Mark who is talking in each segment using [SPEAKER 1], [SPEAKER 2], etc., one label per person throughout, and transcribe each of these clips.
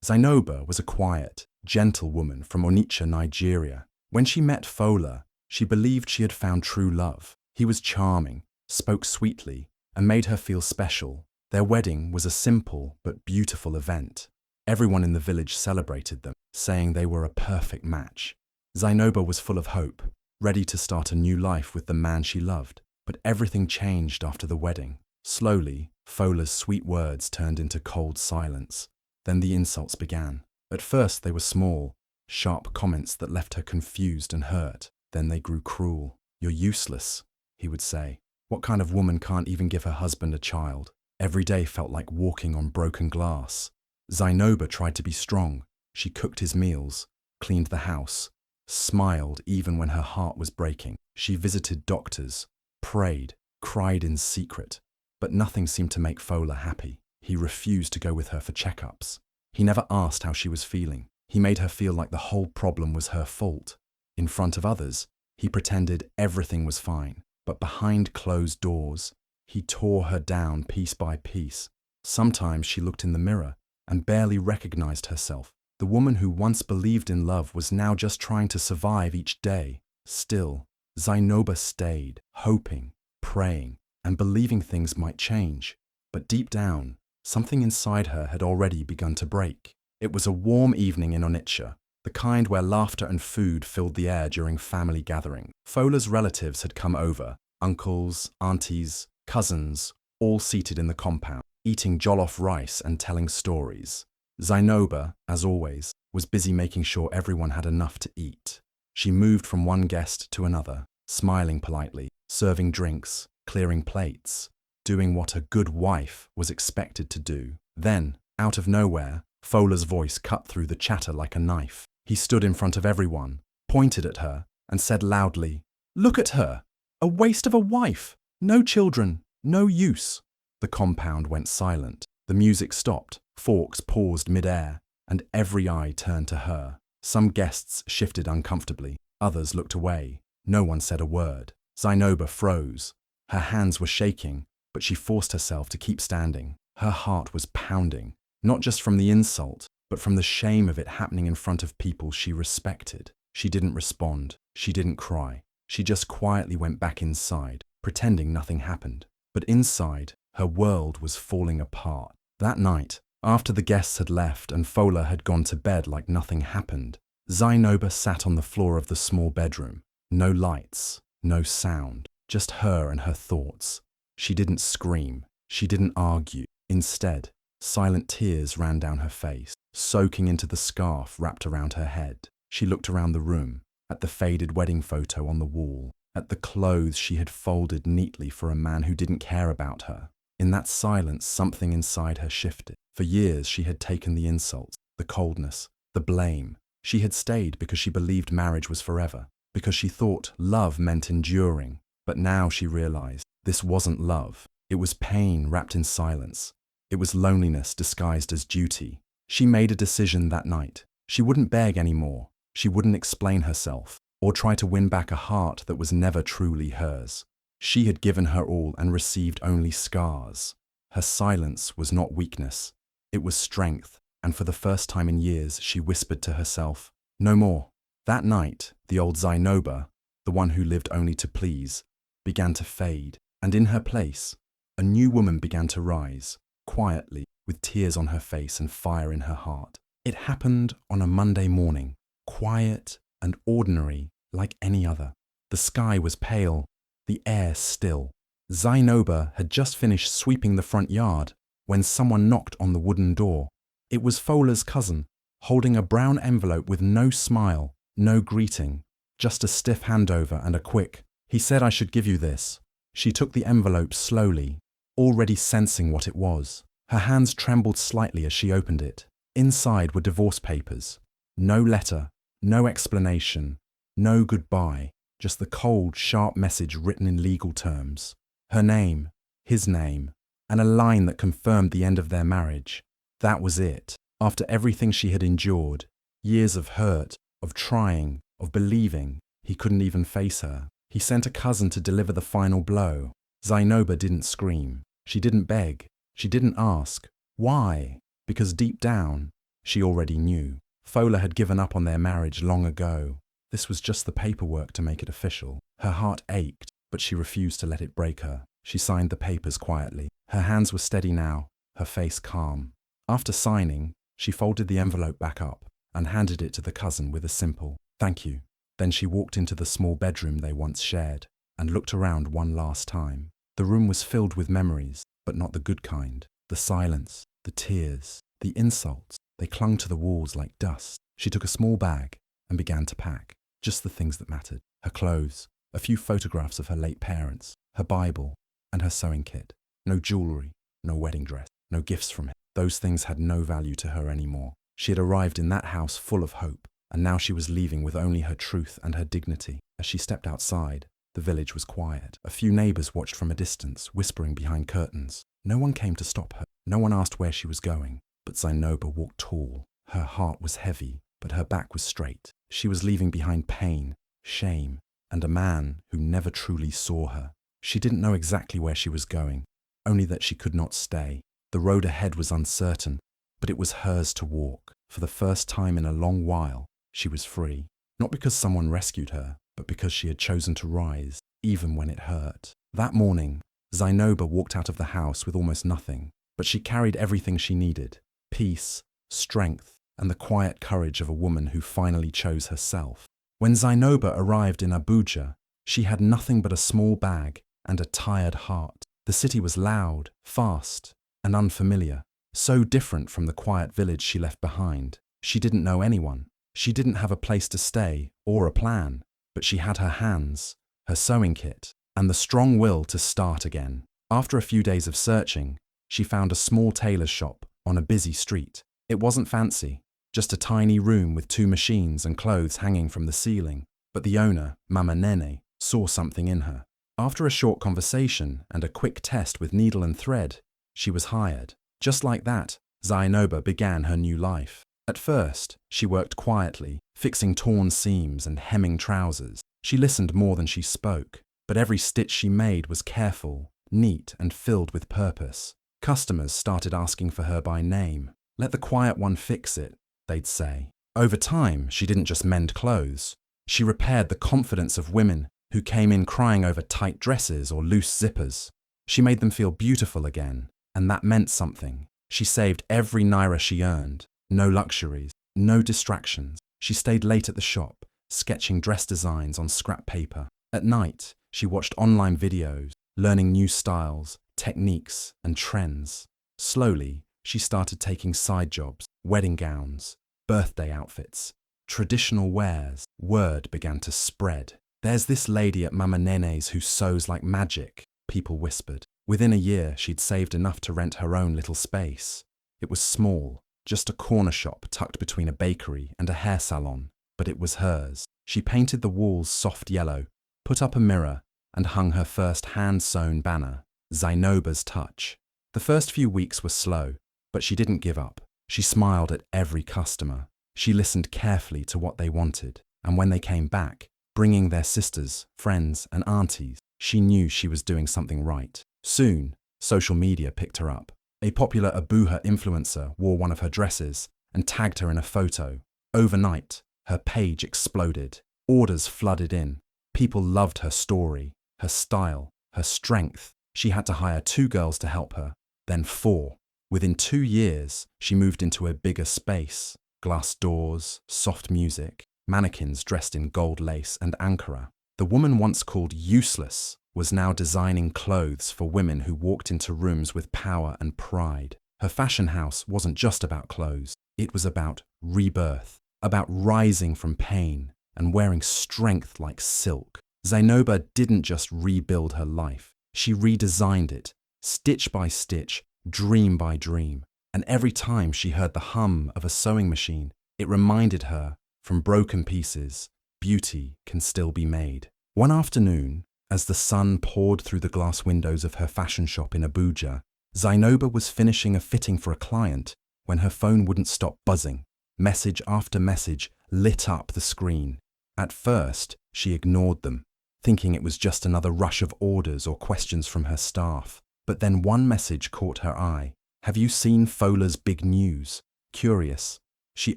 [SPEAKER 1] Zainoba was a quiet, gentle woman from Onitsha, Nigeria. When she met Fola, she believed she had found true love. He was charming, spoke sweetly, and made her feel special. Their wedding was a simple but beautiful event. Everyone in the village celebrated them, saying they were a perfect match. Zainoba was full of hope, ready to start a new life with the man she loved. But everything changed after the wedding. Slowly, Fola's sweet words turned into cold silence. Then the insults began. At first they were small, sharp comments that left her confused and hurt. Then they grew cruel. "You're useless," he would say. "What kind of woman can't even give her husband a child?" Every day felt like walking on broken glass. Zainoba tried to be strong. She cooked his meals, cleaned the house, smiled even when her heart was breaking. She visited doctors, prayed, cried in secret. But nothing seemed to make Fola happy. He refused to go with her for checkups. He never asked how she was feeling. He made her feel like the whole problem was her fault. In front of others, he pretended everything was fine. But behind closed doors, he tore her down piece by piece. Sometimes she looked in the mirror and barely recognized herself. The woman who once believed in love was now just trying to survive each day. Still, Zainoba stayed, hoping, praying, and believing things might change. But deep down, something inside her had already begun to break. It was a warm evening in Onitsha, the kind where laughter and food filled the air during family gatherings. Fola's relatives had come over, uncles, aunties, cousins, all seated in the compound, eating jollof rice and telling stories. Zainoba, as always, was busy making sure everyone had enough to eat. She moved from one guest to another, smiling politely, serving drinks, clearing plates, doing what a good wife was expected to do. Then, out of nowhere, Fola's voice cut through the chatter like a knife. He stood in front of everyone, pointed at her, and said loudly, "Look at her! A waste of a wife! No children, no use!" The compound went silent. The music stopped, forks paused mid-air, and every eye turned to her. Some guests shifted uncomfortably, others looked away. No one said a word. Zainoba froze. Her hands were shaking, but she forced herself to keep standing. Her heart was pounding, not just from the insult, but from the shame of it happening in front of people she respected. She didn't respond. She didn't cry. She just quietly went back inside, pretending nothing happened. But inside, her world was falling apart. That night, after the guests had left and Fola had gone to bed like nothing happened, Zainoba sat on the floor of the small bedroom. No lights, no sound, just her and her thoughts. She didn't scream. She didn't argue. Instead, silent tears ran down her face, soaking into the scarf wrapped around her head. She looked around the room, at the faded wedding photo on the wall, at the clothes she had folded neatly for a man who didn't care about her. In that silence, something inside her shifted. For years, she had taken the insults, the coldness, the blame. She had stayed because she believed marriage was forever, because she thought love meant enduring. But now she realized this wasn't love. It was pain wrapped in silence. It was loneliness disguised as duty. She made a decision that night. She wouldn't beg anymore. She wouldn't explain herself or try to win back a heart that was never truly hers. She had given her all and received only scars. Her silence was not weakness. It was strength, and for the first time in years, she whispered to herself, "No more." That night, the old Zainoba, the one who lived only to please, began to fade, and in her place, a new woman began to rise, quietly, with tears on her face and fire in her heart. It happened on a Monday morning, quiet and ordinary like any other. The sky was pale, the air still. Zainoba had just finished sweeping the front yard when someone knocked on the wooden door. It was Fola's cousin, holding a brown envelope with no smile, no greeting, just a stiff handover and a quick, "He said I should give you this." She took the envelope slowly, already sensing what it was. Her hands trembled slightly as she opened it. Inside were divorce papers. No letter, no explanation, no goodbye, just the cold, sharp message written in legal terms. Her name, his name, and a line that confirmed the end of their marriage. That was it. After everything she had endured, years of hurt, of trying, of believing, he couldn't even face her. He sent a cousin to deliver the final blow. Zainoba didn't scream. She didn't beg. She didn't ask. Why? Because deep down, She already knew. Fola had given up on their marriage long ago. This was just the paperwork to make it official. Her heart ached, but she refused to let it break her. She signed the papers quietly. Her hands were steady now, her face calm. After signing, she folded the envelope back up and handed it to the cousin with a simple, "Thank you." Then she walked into the small bedroom they once shared and looked around one last time. The room was filled with memories, but not the good kind. The silence, the tears, the insults, they clung to the walls like dust. She took a small bag and began to pack. Just the things that mattered. Her clothes, a few photographs of her late parents, her Bible, and her sewing kit. No jewelry, no wedding dress, no gifts from him. Those things had no value to her anymore. She had arrived in that house full of hope, and now she was leaving with only her truth and her dignity. As she stepped outside, the village was quiet. A few neighbors watched from a distance, whispering behind curtains. No one came to stop her. No one asked where she was going. But Zainoba walked tall. Her heart was heavy, but her back was straight. She was leaving behind pain, shame, and a man who never truly saw her. She didn't know exactly where she was going, only that she could not stay. The road ahead was uncertain, but it was hers to walk. For the first time in a long while, she was free. Not because someone rescued her, but because she had chosen to rise, even when it hurt. That morning, Zainoba walked out of the house with almost nothing, but she carried everything she needed: peace, strength, and the quiet courage of a woman who finally chose herself. When Zainoba arrived in Abuja, she had nothing but a small bag and a tired heart. The city was loud, fast, and unfamiliar, so different from the quiet village she left behind. She didn't know anyone. She didn't have a place to stay or a plan, but she had her hands, her sewing kit, and the strong will to start again. After a few days of searching, she found a small tailor's shop on a busy street. It wasn't fancy, just a tiny room with 2 machines and clothes hanging from the ceiling. But the owner, Mama Nene, saw something in her. After a short conversation and a quick test with needle and thread, she was hired. Just like that, Zainoba began her new life. At first, she worked quietly, fixing torn seams and hemming trousers. She listened more than she spoke, but every stitch she made was careful, neat, and filled with purpose. Customers started asking for her by name. "Let the quiet one fix it," they'd say. Over time, she didn't just mend clothes. She repaired the confidence of women who came in crying over tight dresses or loose zippers. She made them feel beautiful again, and that meant something. She saved every naira she earned. No luxuries, no distractions. She stayed late at the shop, sketching dress designs on scrap paper. At night, she watched online videos, learning new styles, techniques, and trends. Slowly, she started taking side jobs, wedding gowns, birthday outfits, traditional wares. Word began to spread. "There's this lady at Mama Nene's who sews like magic," people whispered. Within a year, she'd saved enough to rent her own little space. It was small, just a corner shop tucked between a bakery and a hair salon, but it was hers. She painted the walls soft yellow, put up a mirror, and hung her first hand-sewn banner, Zainoba's Touch. The first few weeks were slow, but she didn't give up. She smiled at every customer. She listened carefully to what they wanted, and when they came back, bringing their sisters, friends, and aunties, she knew she was doing something right. Soon, social media picked her up. A popular Abuja influencer wore one of her dresses and tagged her in a photo. Overnight, her page exploded. Orders flooded in. People loved her story, her style, her strength. She had to hire 2 girls to help her, then 4. Within 2 years, she moved into a bigger space. Glass doors, soft music, mannequins dressed in gold lace and ankara. The woman once called useless was now designing clothes for women who walked into rooms with power and pride. Her fashion house wasn't just about clothes. It was about rebirth, about rising from pain and wearing strength like silk. Zainoba didn't just rebuild her life. She redesigned it, stitch by stitch, dream by dream. And every time she heard the hum of a sewing machine, it reminded her, from broken pieces, beauty can still be made. One afternoon, as the sun poured through the glass windows of her fashion shop in Abuja, Zainoba was finishing a fitting for a client when her phone wouldn't stop buzzing. Message after message lit up the screen. At first, she ignored them, thinking it was just another rush of orders or questions from her staff. But then one message caught her eye. "Have you seen Fola's big news?" Curious, She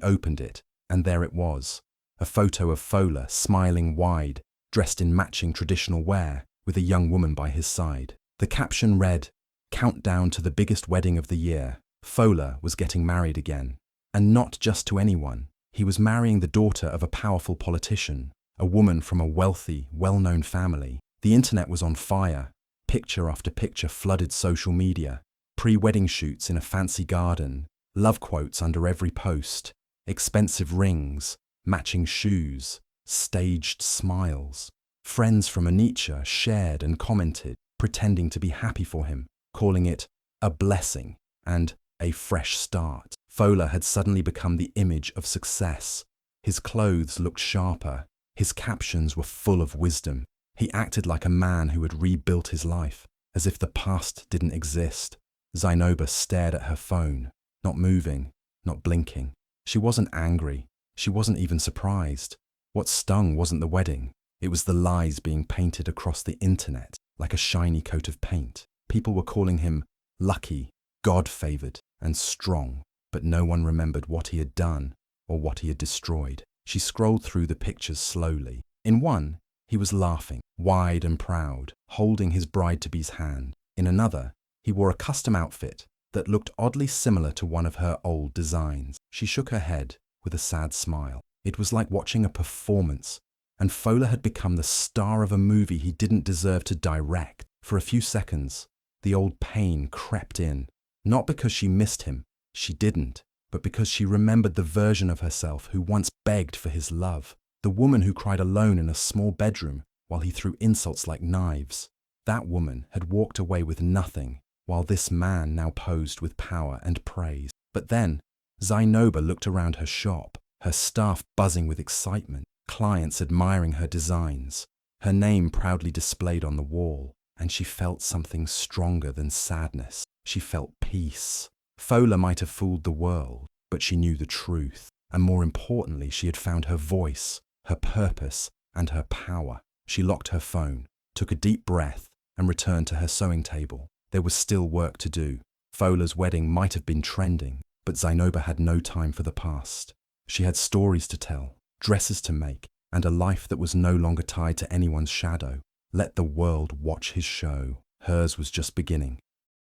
[SPEAKER 1] opened it, and there it was, a photo of Fola smiling wide, dressed in matching traditional wear, with a young woman by his side. The caption read, "Countdown to the biggest wedding of the year." Fola was getting married again. And not just to anyone. He was marrying the daughter of a powerful politician, a woman from a wealthy, well-known family. The internet was on fire. Picture after picture flooded social media. Pre-wedding shoots in a fancy garden, love quotes under every post, expensive rings, matching shoes, staged smiles. Friends from Onitsha shared and commented, pretending to be happy for him, calling it a blessing and a fresh start. Fola had suddenly become the image of success. His clothes looked sharper. His captions were full of wisdom. He acted like a man who had rebuilt his life, as if the past didn't exist. Zainoba stared at her phone, not moving, not blinking. She wasn't angry. She wasn't even surprised. What stung wasn't the wedding. It was the lies being painted across the internet like a shiny coat of paint. People were calling him lucky, God-favored, and strong, but no one remembered what he had done or what he had destroyed. She scrolled through the pictures slowly. In one, he was laughing, wide and proud, holding his bride-to-be's hand. In another, he wore a custom outfit that looked oddly similar to one of her old designs. She shook her head with a sad smile. It was like watching a performance, and Fola had become the star of a movie he didn't deserve to direct. For a few seconds, the old pain crept in, not because she missed him, she didn't, but because she remembered the version of herself who once begged for his love, the woman who cried alone in a small bedroom while he threw insults like knives. That woman had walked away with nothing, while this man now posed with power and praise. But then, Zainoba looked around her shop, her staff buzzing with excitement, clients admiring her designs, her name proudly displayed on the wall, and she felt something stronger than sadness. She felt peace. Fola might have fooled the world, but she knew the truth, and more importantly, she had found her voice, her purpose, and her power. She locked her phone, took a deep breath, and returned to her sewing table. There was still work to do. Fola's wedding might have been trending, but Zainoba had no time for the past. She had stories to tell, dresses to make, and a life that was no longer tied to anyone's shadow. Let the world watch his show. Hers was just beginning.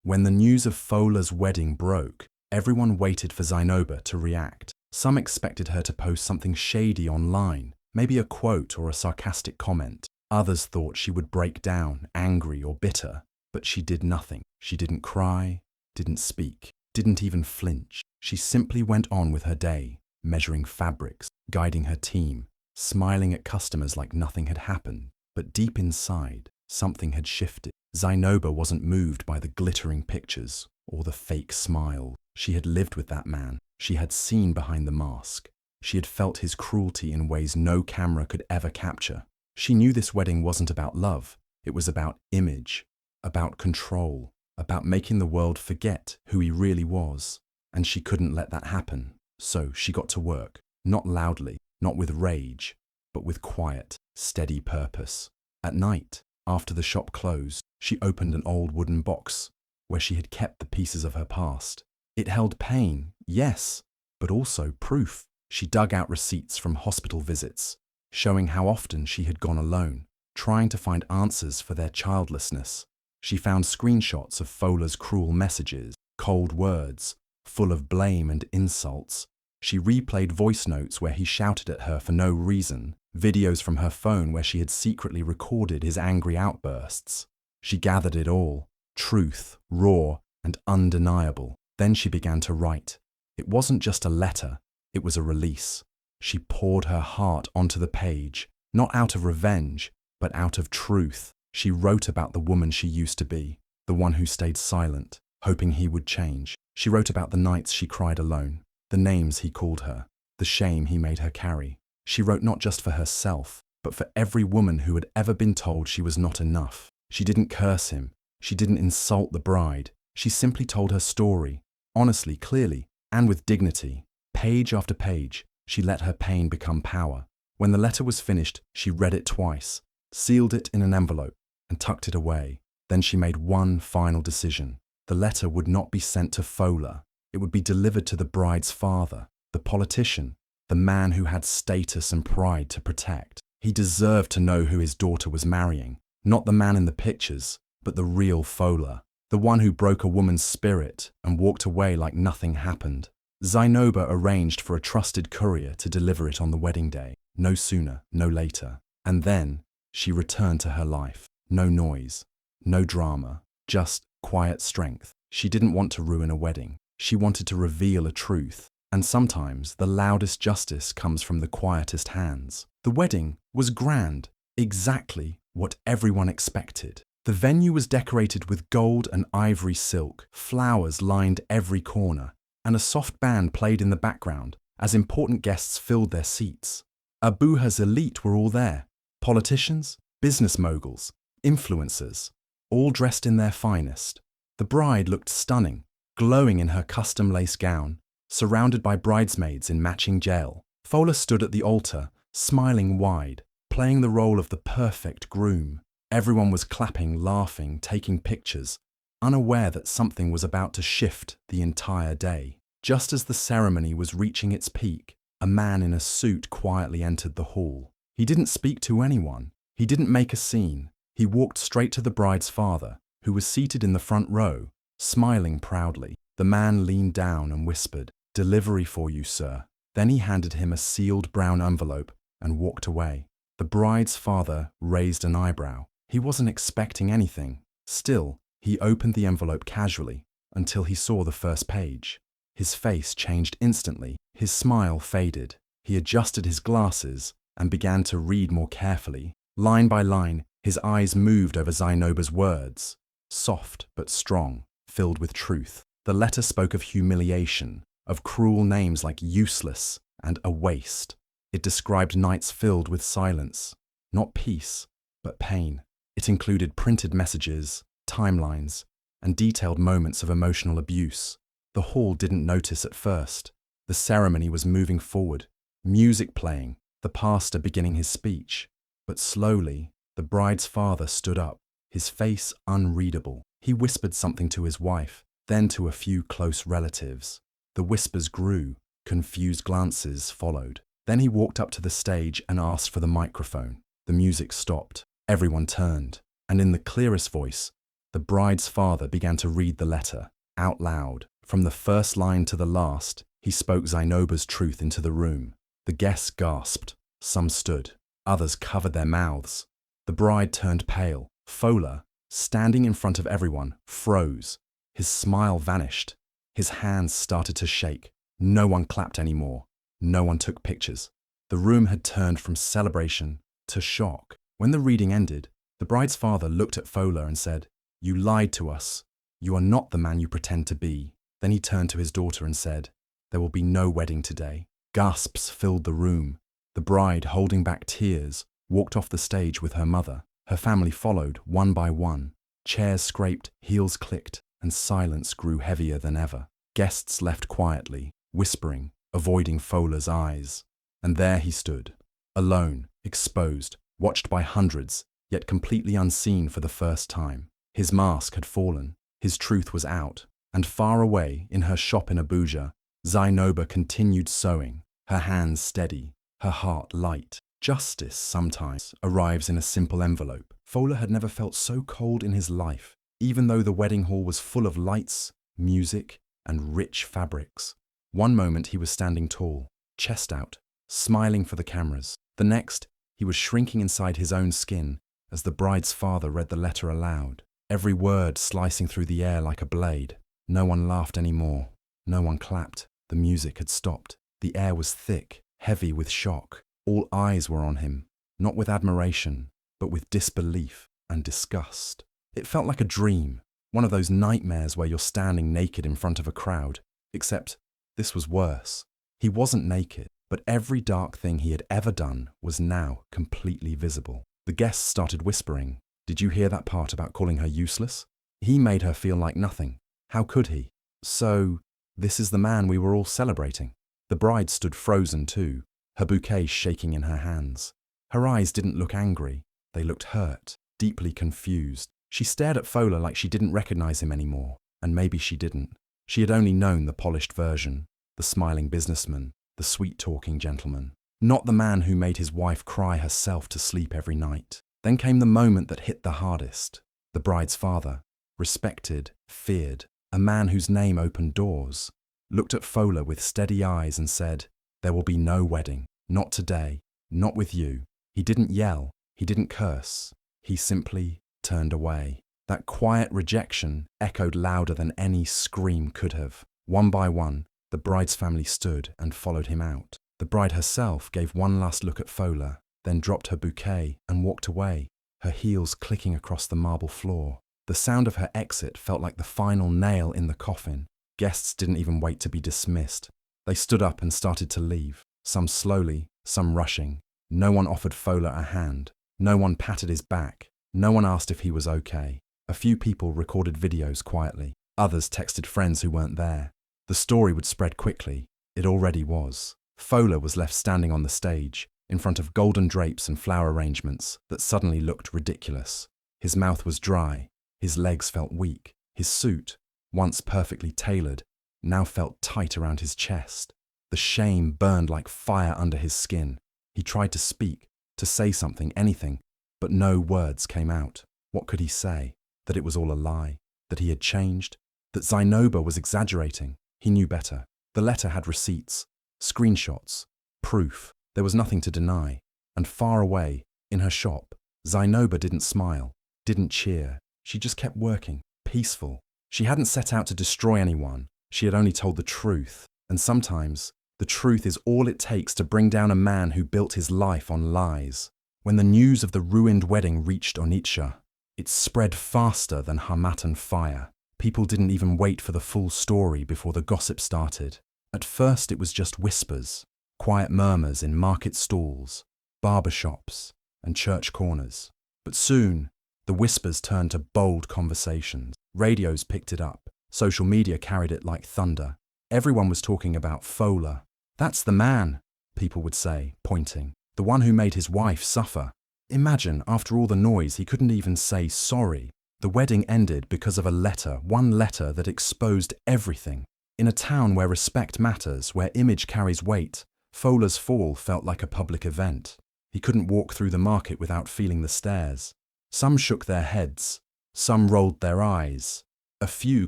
[SPEAKER 1] When the news of Fola's wedding broke, everyone waited for Zainoba to react. Some expected her to post something shady online, maybe a quote or a sarcastic comment. Others thought she would break down, angry or bitter. But she did nothing. She didn't cry, didn't speak, didn't even flinch. She simply went on with her day, measuring fabrics, guiding her team, smiling at customers like nothing had happened. But deep inside, something had shifted. Zainoba wasn't moved by the glittering pictures or the fake smile. She had lived with that man. She had seen behind the mask. She had felt his cruelty in ways no camera could ever capture. She knew this wedding wasn't about love. It was about image, about control, about making the world forget who he really was. And she couldn't let that happen. So she got to work, not loudly, not with rage, but with quiet, steady purpose. At night, after the shop closed, she opened an old wooden box where she had kept the pieces of her past. It held pain, yes, but also proof. She dug out receipts from hospital visits, showing how often she had gone alone, trying to find answers for their childlessness. She found screenshots of Fola's cruel messages, cold words, full of blame and insults. She replayed voice notes where he shouted at her for no reason, videos from her phone where she had secretly recorded his angry outbursts. She gathered it all, truth, raw and undeniable. Then she began to write. It wasn't just a letter, it was a release. She poured her heart onto the page, not out of revenge, but out of truth. She wrote about the woman she used to be, the one who stayed silent, hoping he would change. She wrote about the nights she cried alone, the names he called her, the shame he made her carry. She wrote not just for herself, but for every woman who had ever been told she was not enough. She didn't curse him. She didn't insult the bride. She simply told her story, honestly, clearly, and with dignity. Page after page, she let her pain become power. When the letter was finished, she read it twice, sealed it in an envelope, and tucked it away. Then she made one final decision. The letter would not be sent to Fola. It would be delivered to the bride's father, the politician, the man who had status and pride to protect. He deserved to know who his daughter was marrying, not the man in the pictures, but the real Fola, the one who broke a woman's spirit and walked away like nothing happened. Zainoba arranged for a trusted courier to deliver it on the wedding day, no sooner, no later. And then she returned to her life. No noise, no drama, just quiet strength. She didn't want to ruin a wedding. She wanted to reveal a truth. And sometimes the loudest justice comes from the quietest hands. The wedding was grand, exactly what everyone expected. The venue was decorated with gold and ivory silk, flowers lined every corner, and a soft band played in the background as important guests filled their seats. Abuja's elite were all there, politicians, business moguls, influencers, all dressed in their finest. The bride looked stunning, glowing in her custom lace gown, surrounded by bridesmaids in matching gel. Fola stood at the altar, smiling wide, playing the role of the perfect groom. Everyone was clapping, laughing, taking pictures, unaware that something was about to shift the entire day. Just as the ceremony was reaching its peak, a man in a suit quietly entered the hall. He didn't speak to anyone. He didn't make a scene. He walked straight to the bride's father, who was seated in the front row, smiling proudly. The man leaned down and whispered, "Delivery for you, sir." Then he handed him a sealed brown envelope and walked away. The bride's father raised an eyebrow. He wasn't expecting anything. Still, he opened the envelope casually until he saw the first page. His face changed instantly. His smile faded. He adjusted his glasses and began to read more carefully. Line by line, his eyes moved over Zainoba's words, soft but strong, filled with truth. The letter spoke of humiliation, of cruel names like useless and a waste. It described nights filled with silence, not peace, but pain. It included printed messages, timelines, and detailed moments of emotional abuse. The hall didn't notice at first. The ceremony was moving forward, music playing, the pastor beginning his speech. But slowly, the bride's father stood up, his face unreadable. He whispered something to his wife, then to a few close relatives. The whispers grew, confused glances followed. Then he walked up to the stage and asked for the microphone. The music stopped. Everyone turned, and in the clearest voice, the bride's father began to read the letter, out loud. From the first line to the last, he spoke Zainoba's truth into the room. The guests gasped. Some stood. Others covered their mouths. The bride turned pale. Fola, standing in front of everyone, froze. His smile vanished. His hands started to shake. No one clapped anymore. No one took pictures. The room had turned from celebration to shock. When the reading ended, the bride's father looked at Fola and said, "You lied to us. You are not the man you pretend to be." Then he turned to his daughter and said, "There will be no wedding today." Gasps filled the room. The bride, holding back tears, walked off the stage with her mother. Her family followed, one by one. Chairs scraped, heels clicked, and silence grew heavier than ever. Guests left quietly, whispering, avoiding Fola's eyes. And there he stood, alone, exposed, watched by hundreds, yet completely unseen for the first time. His mask had fallen, his truth was out, and far away, in her shop in Abuja, Zainoba continued sewing, her hands steady, her heart light. Justice sometimes arrives in a simple envelope. Fola had never felt so cold in his life, even though the wedding hall was full of lights, music, and rich fabrics. One moment he was standing tall, chest out, smiling for the cameras. The next, he was shrinking inside his own skin as the bride's father read the letter aloud, every word slicing through the air like a blade. No one laughed anymore. No one clapped. The music had stopped. The air was thick, heavy with shock. All eyes were on him, not with admiration, but with disbelief and disgust. It felt like a dream, one of those nightmares where you're standing naked in front of a crowd, except this was worse. He wasn't naked, but every dark thing he had ever done was now completely visible. The guests started whispering. "Did you hear that part about calling her useless? He made her feel like nothing. How could he? So, this is the man we were all celebrating." The bride stood frozen too, her bouquet shaking in her hands. Her eyes didn't look angry. They looked hurt, deeply confused. She stared at Fola like she didn't recognize him anymore, and maybe she didn't. She had only known the polished version, the smiling businessman, the sweet-talking gentleman, not the man who made his wife cry herself to sleep every night. Then came the moment that hit the hardest. The bride's father, respected, feared, a man whose name opened doors, looked at Fola with steady eyes and said, "There will be no wedding, not today, not with you." He didn't yell, he didn't curse, he simply turned away. That quiet rejection echoed louder than any scream could have. One by one, the bride's family stood and followed him out. The bride herself gave one last look at Fola, then dropped her bouquet and walked away, her heels clicking across the marble floor. The sound of her exit felt like the final nail in the coffin. Guests didn't even wait to be dismissed. They stood up and started to leave, some slowly, some rushing. No one offered Fola a hand. No one patted his back. No one asked if he was okay. A few people recorded videos quietly. Others texted friends who weren't there. The story would spread quickly. It already was. Fola was left standing on the stage, in front of golden drapes and flower arrangements that suddenly looked ridiculous. His mouth was dry. His legs felt weak. His suit, once perfectly tailored, now felt tight around his chest. The shame burned like fire under his skin. He tried to speak, to say something, anything, but no words came out. What could he say? That it was all a lie? That he had changed? That Zainoba was exaggerating? He knew better. The letter had receipts, screenshots, proof. There was nothing to deny. And far away, in her shop, Zainoba didn't smile, didn't cheer. She just kept working, peaceful. She hadn't set out to destroy anyone. She had only told the truth. And sometimes, the truth is all it takes to bring down a man who built his life on lies. When the news of the ruined wedding reached Onitsha, it spread faster than Harmattan fire. People didn't even wait for the full story before the gossip started. At first it was just whispers, quiet murmurs in market stalls, barber shops, and church corners. But soon, the whispers turned to bold conversations. Radios picked it up. Social media carried it like thunder. Everyone was talking about Fola. "That's the man," people would say, pointing. "The one who made his wife suffer." Imagine, after all the noise, he couldn't even say sorry. The wedding ended because of a letter, one letter that exposed everything. In a town where respect matters, where image carries weight, Fola's fall felt like a public event. He couldn't walk through the market without feeling the stares. Some shook their heads. Some rolled their eyes. A few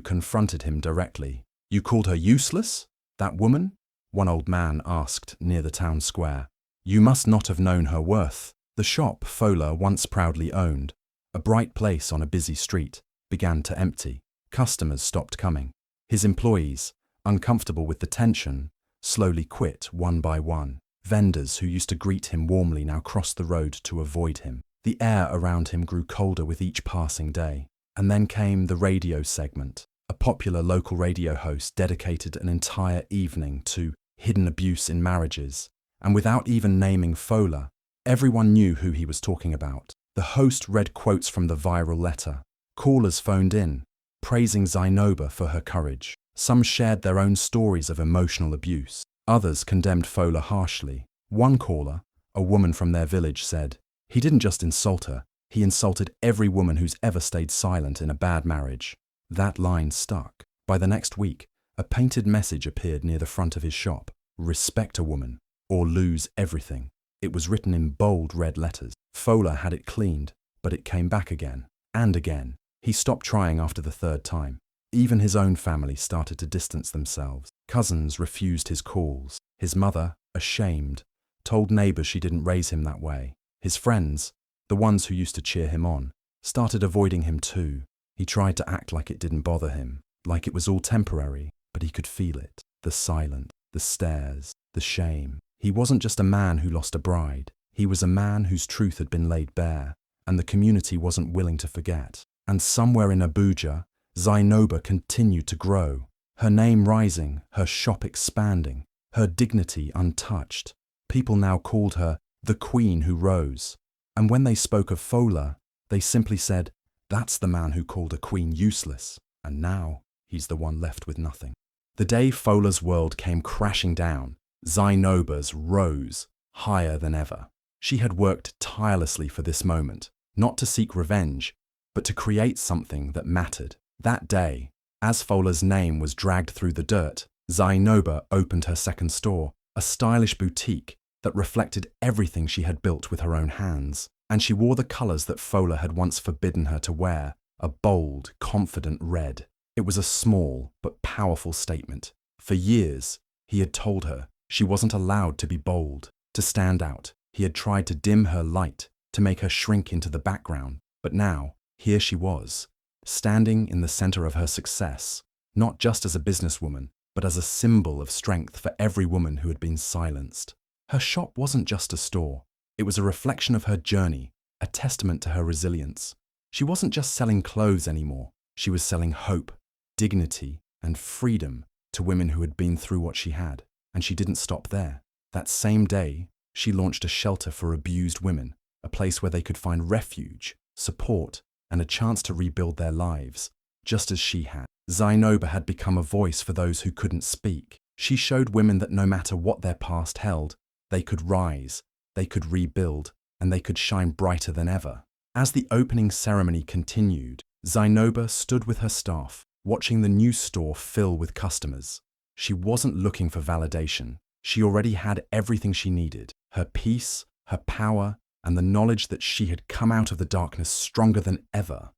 [SPEAKER 1] confronted him directly. "You called her useless? That woman?" one old man asked near the town square. "You must not have known her worth." The shop Fola once proudly owned, a bright place on a busy street, began to empty. Customers stopped coming. His employees, uncomfortable with the tension, slowly quit one by one. Vendors who used to greet him warmly now crossed the road to avoid him. The air around him grew colder with each passing day. And then came the radio segment. A popular local radio host dedicated an entire evening to hidden abuse in marriages. And without even naming Fola, everyone knew who he was talking about. The host read quotes from the viral letter. Callers phoned in, praising Zainoba for her courage. Some shared their own stories of emotional abuse. Others condemned Fola harshly. One caller, a woman from their village, said, "He didn't just insult her, he insulted every woman who's ever stayed silent in a bad marriage." That line stuck. By the next week, a painted message appeared near the front of his shop. "Respect a woman, or lose everything." It was written in bold red letters. Fola had it cleaned, but it came back again, and again. He stopped trying after the third time. Even his own family started to distance themselves. Cousins refused his calls. His mother, ashamed, told neighbors she didn't raise him that way. His friends, the ones who used to cheer him on, started avoiding him too. He tried to act like it didn't bother him, like it was all temporary, but he could feel it. The silence, the stares, the shame. He wasn't just a man who lost a bride. He was a man whose truth had been laid bare, and the community wasn't willing to forget. And somewhere in Abuja, Zainoba continued to grow, her name rising, her shop expanding, her dignity untouched. People now called her the Queen Who Rose. And when they spoke of Fola, they simply said, "That's the man who called a queen useless, and now he's the one left with nothing." The day Fola's world came crashing down, Zainoba's rose higher than ever. She had worked tirelessly for this moment, not to seek revenge, but to create something that mattered. That day, as Fola's name was dragged through the dirt, Zainoba opened her second store, a stylish boutique that reflected everything she had built with her own hands. And she wore the colors that Fola had once forbidden her to wear, a bold, confident red. It was a small but powerful statement. For years, he had told her she wasn't allowed to be bold, to stand out. He had tried to dim her light, to make her shrink into the background. But now, here she was, standing in the center of her success, not just as a businesswoman, but as a symbol of strength for every woman who had been silenced. Her shop wasn't just a store. It was a reflection of her journey, a testament to her resilience. She wasn't just selling clothes anymore. She was selling hope, dignity, and freedom to women who had been through what she had. And she didn't stop there. That same day, she launched a shelter for abused women, a place where they could find refuge, support, and a chance to rebuild their lives, just as she had. Zainoba had become a voice for those who couldn't speak. She showed women that no matter what their past held, they could rise, they could rebuild, and they could shine brighter than ever. As the opening ceremony continued, Zainoba stood with her staff, watching the new store fill with customers. She wasn't looking for validation. She already had everything she needed: her peace, her power, and the knowledge that she had come out of the darkness stronger than ever.